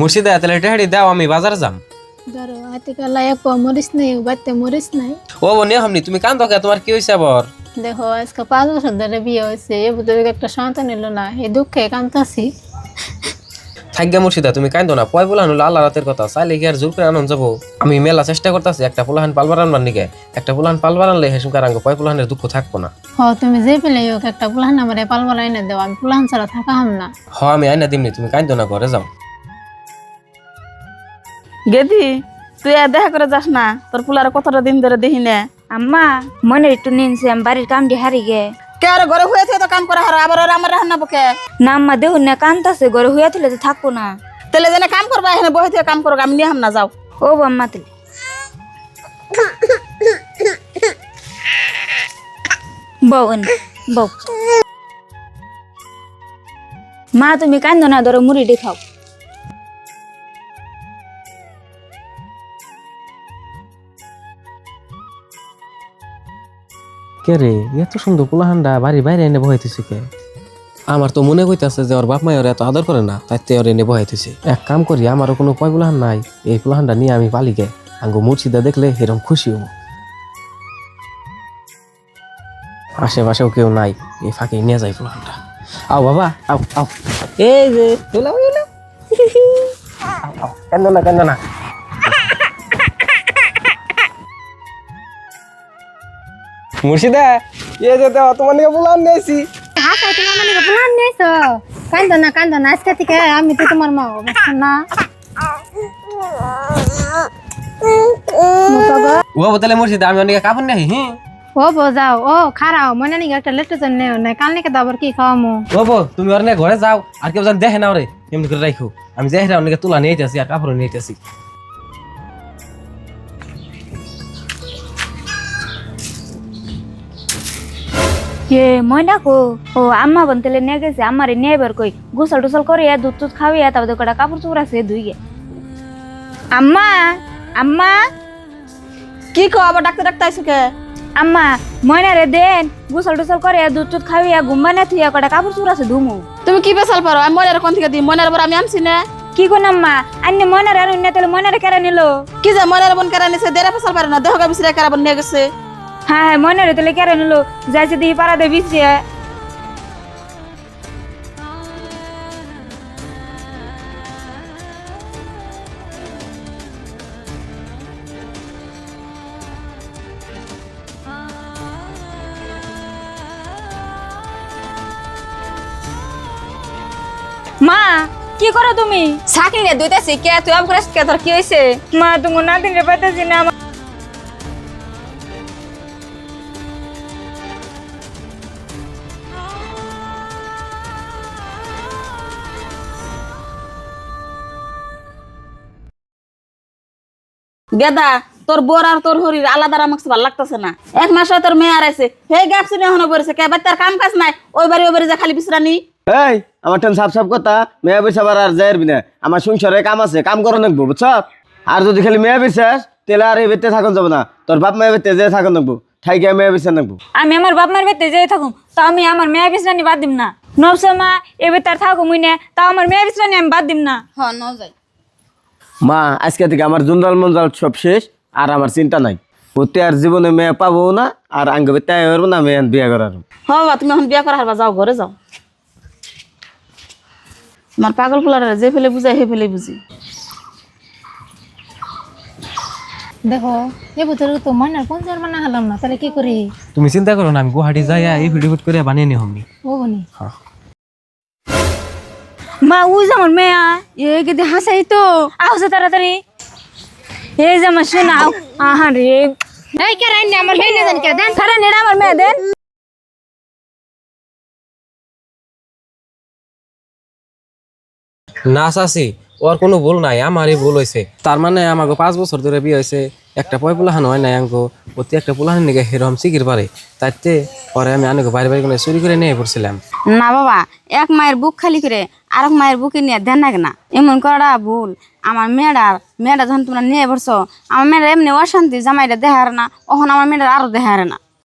মুর্শিদা তাহলে টেহাড়ি দাও আমি বাজার যাম। ধরো হাতে কালা এক পাও মরিস নাই বাড়িতে মরিস নাই। ও বনে হামনি তুমি কান দকে তোমার কি হইছে আবার? দেখো আজকে 5 বছর ধরে বিয়ে হয়েছে এ বুঝে একটা সন্তান এলো না এই দুঃখে কাঁদতাছি। থাকগা মুর্শিদা তুমি কান্দো না, পয় পোলাহান হলো আল্লাহ রাতের কথা, চাইলে কি আর জোর করে আনন্দ যাবো? আমি মেলা চেষ্টা করতেছি একটা পোলাহান পালবার আনবার নিকে, একটা পোলাহান পালবার আনলে হেসুকার আঙ্গ পয় পোলাহানের দুঃখ থাকবো না। তুমি যে পেলে হোক একটা পুলাহান আমারে পালবার আইনা দেও, আমি পুলাহান ছাড়া থাকা হাম না। আমি আইনা দিমনি, তুমি কান্দো না, ঘরে যাও। গেদি তুই আর দেখা করে যাস না, তোর পুলার কতটা দিন ধরে দেখি না। আম্মা মনে একটু নিনছে আমি বাড়ির কামটি হারি গে। কে আর ঘরে হয়ে থেকে তো কাম করা হার আবার ওরা আমার রান্না পক্ষে না আম্মা দেখুন না কান্তাছে ঘরে হইয়া তুলে তো থাকবো না। তেলে যেন কাম করবা এখানে বসে থেকে কাম করো, আমি নিয়ে হাম না যাও। ও আম্মা তুলে বউ বউ মা তুমি কান্দো না, ধরো মুড়ি খাও। কে রে এত সুন্দর পোলাহানটা বাড়ি বাইরে এনে বহাইতেছে কে? আমার তো মনে হইতেছে যে ওর বাপ মায়ের এত আদর করে না, তাই ওর এনে বহাইতেছে। এক কাম করি, আমারও কোনো পয় পোলাহান নাই, এই পোলাহানটা নিয়ে আমি পালি গে, আঙ্গু মুর্শিদা দেখলে এরকম খুশি হবো। আশেপাশেও কেউ নাই, এই ফাঁকে নিয়ে যাই পোলাহানটা। আও বাবা আও আও, এই যে তোলাও এলো। কেন না কেন না, মুর্শিদা এ যে তোমার নিয়ে পোলাহান নিয়েছি। আচ্ছা তুমি আমার নিকে পুলাহান নিয়েছো? কান্দো না আজকে থেকে আমি তো তোমার মা না। ও তাহলে মুর্শিদা আমি অনেক কাপড় নেই। ও বো যাও, ও খারাও মনে নিকে একটা লেট্টু জন্য নেও না, কাল নাকি দাবার কি খাওয়ামো। ও বো তুমি ওর নিয়ে ঘরে যাও, আর কেউ যেন দেখে না ওরে, এমনি করে রাখো। আমি যাই অনেকে তুলা নিয়ে আসি আর কাপড় নিয়ে আসি। কে ময়না কো? ও আম্মা বনতেলে নিয়ে গেছে, আমারে নিয়ে এবার কই গোসল টোসল করে দুধ টুধ খাওয়াইয়া তারপর কটা কাপড় চোপড় আছে ধুই গে। আম্মা আম্মা কি কো আবার ডাক্তার ডাক্তার আইসো কে? আম্মা ময়না রে দেন গোসল টোসল করে দুধ টুধ খাওয়াইয়া ঘুমবা না থুইয়া কটা কাপড় চোপড় আছে ধুমু। তুমি কি বেসাল পারো? আমি মনের কোন থেকে দিই, মনের পর আমি আনছি না। কি কোন আম্মা আন্নে ময়নারে আর না তাহলে ময়নারে কেড়ে নিল? কি যে মনের বোন কেরা নিছে, দেরা ফেসাল পারে না, দেহ গা বিছরে কেরা বোন নিয়ে গেছে। হ্যাঁ হ্যাঁ ময়নারে তাহলে কেড়ে নিল, যাইছে দিই পাড়া দে বিছিয়ে। মা কি করো তুমি? চাকরি রে দুইটাছি কে তুই আম করিস কে, তোর কি হয়েছে? মা তোমার নাতিন রে পাইতেছি না। গেদা তোর বোর আর তোর হরির আলাদা আমাকে ভালো লাগতেছে না। 1 মাস হয় তোর মেয়ে আর আছে, হে গ্যাপ শুনে এখনো বলেছে কে তার কাম কাজ নাই, ওই বাড়ি যা খালি বিশ্রানি। এই আমার টেন সাপ সাপ কথা, মেয়া বেশা আর যাইবি না, আমার সংসারে কাম আছে, কাম করো নাকবো বুঝছ। আর যদি খালি মেয়া বিশ্বাস তাহলে আর এই বেতে থাকুন যাবো না, তোর বাপ মায়ের বেতে যে থাকুন নাকবো, ঠাইকে মেয়া বিশ্বাস নাকবো। আমি আমার বাপ মার বেতে যাই থাকুম তা আমি আমার মেয়া বিশ্রানি বাদ দিম না। নবসা মা এ বেতার থাকো মুই না তা আমার মেয়া বিশ্রানি আমি বাদ দিম না। হ্যাঁ ন যাই মা আজকে থেকে আমার জঞ্জাল মঞ্জাল সব শেষ, আর আমার চিন্তা নাই, ওতে আর জীবনে মেয়ে পাবো না, আর আঙ্গ বেতে পারবো না, মেয়ে বিয়ে করার। হ্যাঁ বাবা তুমি এখন বিয়া করা হারবা, যাও ঘরে যাও। আমার পাগল ফুলার যে ফেলে বুঝাই হে ফেলে বুঝি। দেখো এ বুঝে তো ময়নার 50 মানা হলাম না, তাহলে কি করি? তুমি চিন্তা করো না, আমি গুয়াহাটি যাই এই ভিডিও করে বানিয়ে নি হমনি। ও বনি মা ওই যে আমার মেয়া এ গেদি হাসাই তো আসো তাড়াতাড়ি। এই যে আমার শোনা আহা রে এই কে রাইনি আমার মেয়ে না জানি কে দেন খারা নেড়া আমার মেয়ে দেন। না চাচি ওর কোনো ভুল নাই, আমারই ভুল হয়েছে। তার মানে আমাকে 5 বছর ধরে বিয়ে হয়েছে, একটা পয় পোলাহান হয় নাই আঙ্গো, প্রতি একটা পোলাহান নিকে হেরম শিখির পারে, তাইতে পরে আমি আনকে বাইরে বাইরে কোনো চুরি করে নিয়ে পড়ছিলাম। না বাবা, এক মায়ের বুক খালি করে আরেক মায়ের বুকে নিয়ে দেন না কেনা, এমন করাটা ভুল। আমার মেয়েটা যখন তোমরা নিয়ে পড়ছো, আমার মেয়েটা এমনি অশান্তি, জামাইটা দেখার না, ওখানে আমার মেয়েটা আরো দেখার না।